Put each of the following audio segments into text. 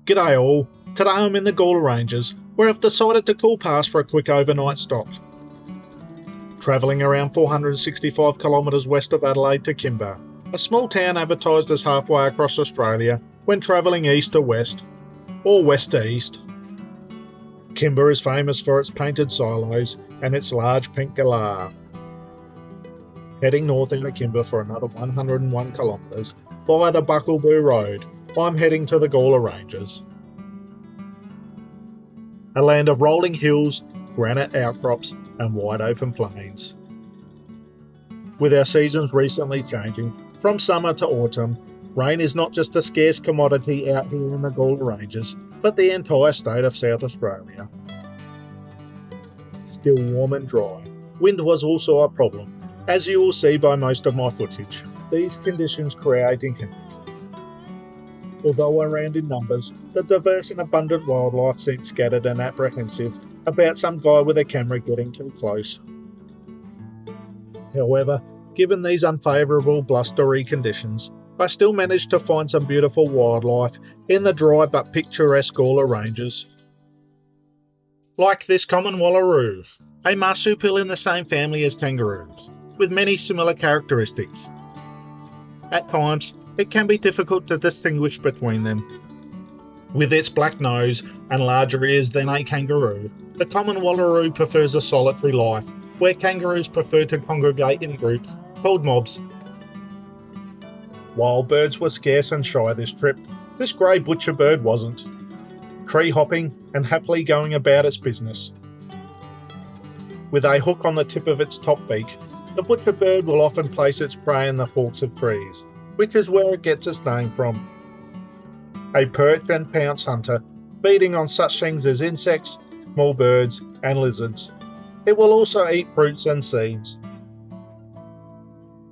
G'day all, today I'm in the Gawler Ranges where I've decided to call past for a quick overnight stop. Travelling around 465 kilometres west of Adelaide to Kimber, a small town advertised as halfway across Australia when travelling east to west, or west to east. Kimber is famous for its painted silos and its large pink galah. Heading north out of Kimber for another 101 kilometres via the Buckleboo Road, I'm heading to the Gawler Ranges. A land of rolling hills, granite outcrops and wide open plains. With our seasons recently changing from summer to autumn, rain is not just a scarce commodity out here in the Gawler Ranges, but the entire state of South Australia. Still warm and dry. Wind was also a problem, as you will see by most of my footage. These conditions creating havoc. Although around in numbers, the diverse and abundant wildlife seemed scattered and apprehensive about some guy with a camera getting too close. However, given these unfavourable blustery conditions, I still managed to find some beautiful wildlife in the dry but picturesque Gawler Ranges. Like this common wallaroo, a marsupial in the same family as kangaroos, with many similar characteristics. At times, it can be difficult to distinguish between them. With its black nose and larger ears than a kangaroo, the common wallaroo prefers a solitary life, where kangaroos prefer to congregate in groups called mobs. While birds were scarce and shy this trip, this grey butcher bird wasn't, tree hopping and happily going about its business. With a hook on the tip of its top beak, the butcher bird will often place its prey in the forks of trees, which is where it gets its name from. A perch and pounce hunter, feeding on such things as insects, small birds and lizards. It will also eat fruits and seeds.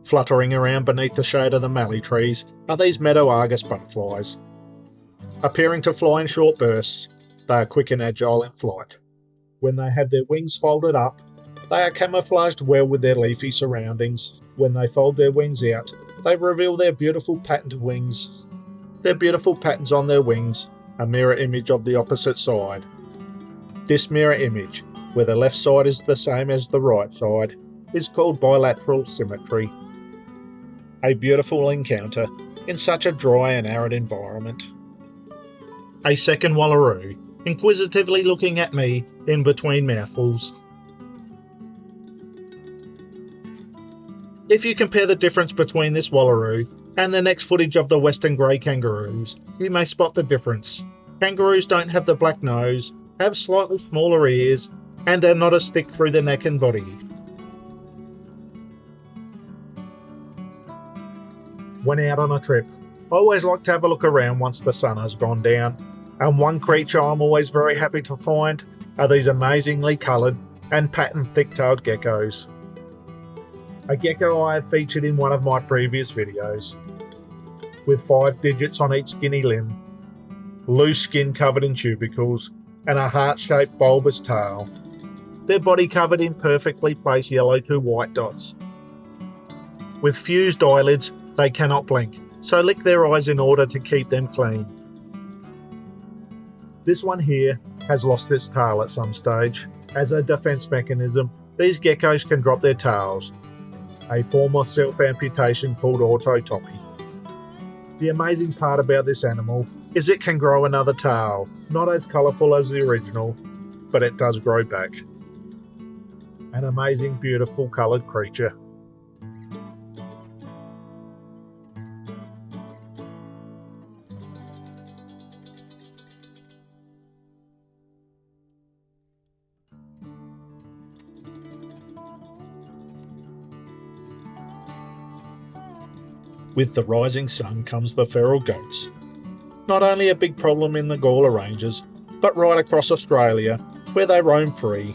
Fluttering around beneath the shade of the mallee trees are these meadow argus butterflies. Appearing to fly in short bursts, they are quick and agile in flight. When they have their wings folded up, they are camouflaged well with their leafy surroundings. When they fold their wings out, they reveal their beautiful patterned wings. Their beautiful patterns on their wings, a mirror image of the opposite side. This mirror image, where the left side is the same as the right side, is called bilateral symmetry. A beautiful encounter in such a dry and arid environment. A second wallaroo, inquisitively looking at me in between mouthfuls. If you compare the difference between this wallaroo and the next footage of the western grey kangaroos, you may spot the difference. Kangaroos don't have the black nose, have slightly smaller ears, and are not as thick through the neck and body. When out on a trip, I always like to have a look around once the sun has gone down, and one creature I'm always very happy to find are these amazingly coloured and patterned thick-tailed geckos. A gecko I have featured in one of my previous videos, with 5 digits on each skinny limb, loose skin covered in tubercles, and a heart-shaped bulbous tail, their body covered in perfectly placed yellow to white dots. With fused eyelids, they cannot blink, so lick their eyes in order to keep them clean. This one here has lost its tail at some stage. As a defence mechanism, these geckos can drop their tails, a form of self-amputation called autotopy. The amazing part about this animal is it can grow another tail, not as colourful as the original, but it does grow back. An amazing, beautiful coloured creature. With the rising sun comes the feral goats. Not only a big problem in the Gawler Ranges, but right across Australia, where they roam free.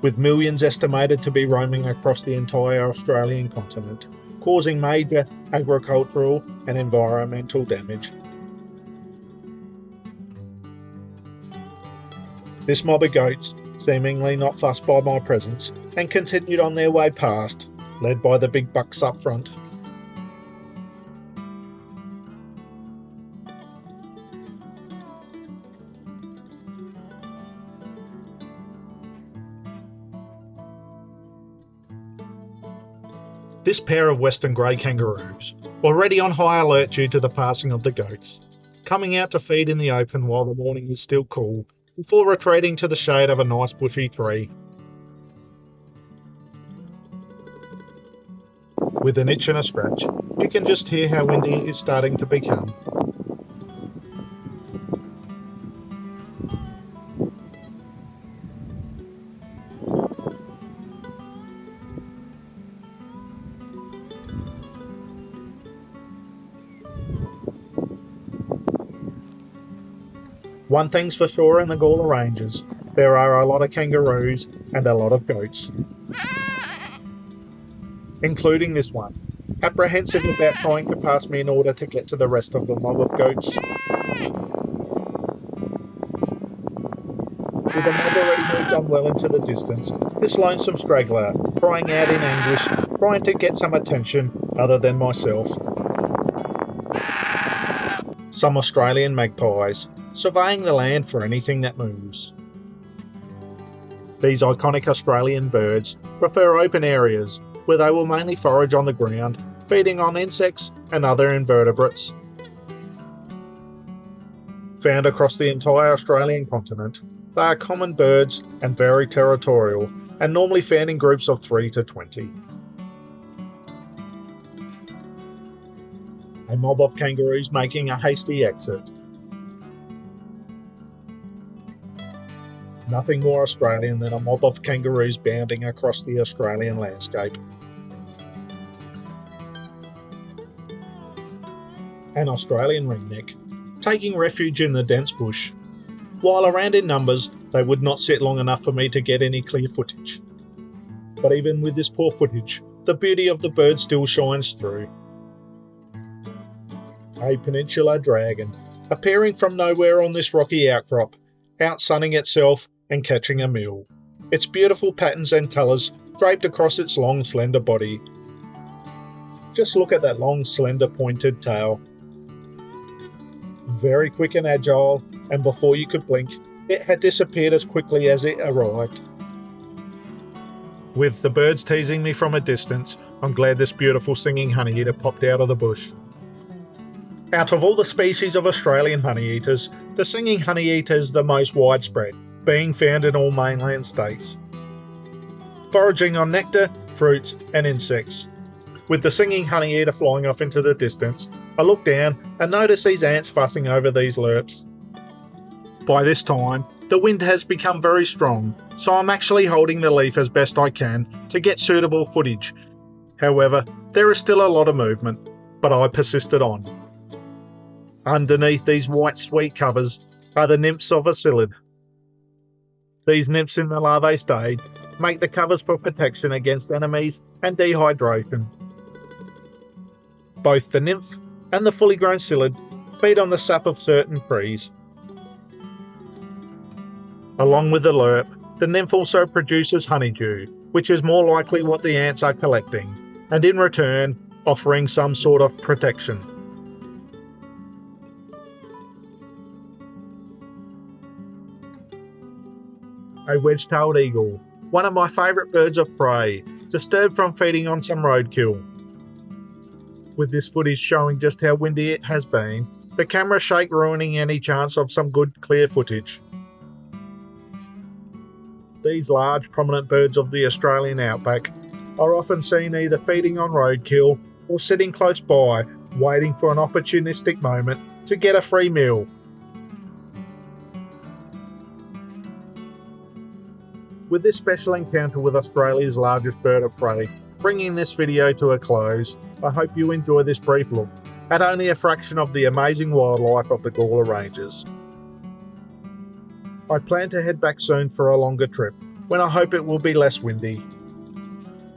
With millions estimated to be roaming across the entire Australian continent, causing major agricultural and environmental damage. This mob of goats, seemingly not fussed by my presence, and continued on their way past, led by the big bucks up front. This pair of western grey kangaroos, already on high alert due to the passing of the goats, coming out to feed in the open while the morning is still cool, before retreating to the shade of a nice bushy tree. With an itch and a scratch, you can just hear how windy it is starting to become. One thing's for sure in the Gawler Ranges, there are a lot of kangaroos and a lot of goats. Including this one, apprehensive about trying to pass me in order to get to the rest of the mob of goats. With the mob already moved on well into the distance, this lonesome straggler, crying out in anguish, trying to get some attention other than myself. Some Australian magpies, surveying the land for anything that moves. These iconic Australian birds prefer open areas where they will mainly forage on the ground, feeding on insects and other invertebrates. Found across the entire Australian continent, they are common birds and very territorial, and normally found in groups of 3 to 20. A mob of kangaroos making a hasty exit. Nothing more Australian than a mob of kangaroos bounding across the Australian landscape. An Australian ringneck, taking refuge in the dense bush. While around in numbers, they would not sit long enough for me to get any clear footage. But even with this poor footage, the beauty of the bird still shines through. A peninsular dragon, appearing from nowhere on this rocky outcrop, out-sunning itself and catching a meal. Its beautiful patterns and colours draped across its long, slender body. Just look at that long, slender, pointed tail. Very quick and agile, and before you could blink, it had disappeared as quickly as it arrived. With the birds teasing me from a distance, I'm glad this beautiful singing honeyeater popped out of the bush. Out of all the species of Australian honeyeaters, the singing honeyeater is the most widespread, being found in all mainland states. Foraging on nectar, fruits and insects. With the singing honeyeater flying off into the distance, I look down and notice these ants fussing over these lerps. By this time, the wind has become very strong, so I'm actually holding the leaf as best I can to get suitable footage. However, there is still a lot of movement, but I persisted on. Underneath these white sweet covers are the nymphs of a psyllid. These nymphs in the larvae stage make the covers for protection against enemies and dehydration. Both the nymph and the fully grown psyllid feed on the sap of certain trees. Along with the lerp, the nymph also produces honeydew, which is more likely what the ants are collecting, and in return offering some sort of protection. A wedge-tailed eagle, one of my favourite birds of prey, disturbed from feeding on some roadkill. With this footage showing just how windy it has been, the camera shake ruining any chance of some good clear footage. These large prominent birds of the Australian outback are often seen either feeding on roadkill or sitting close by, waiting for an opportunistic moment to get a free meal. With this special encounter with Australia's largest bird of prey bringing this video to a close, I hope you enjoy this brief look at only a fraction of the amazing wildlife of the Gawler Ranges. I plan to head back soon for a longer trip, when I hope it will be less windy.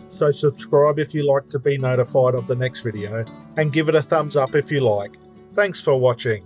So subscribe if you like to be notified of the next video, and give it a thumbs up if you like. Thanks for watching.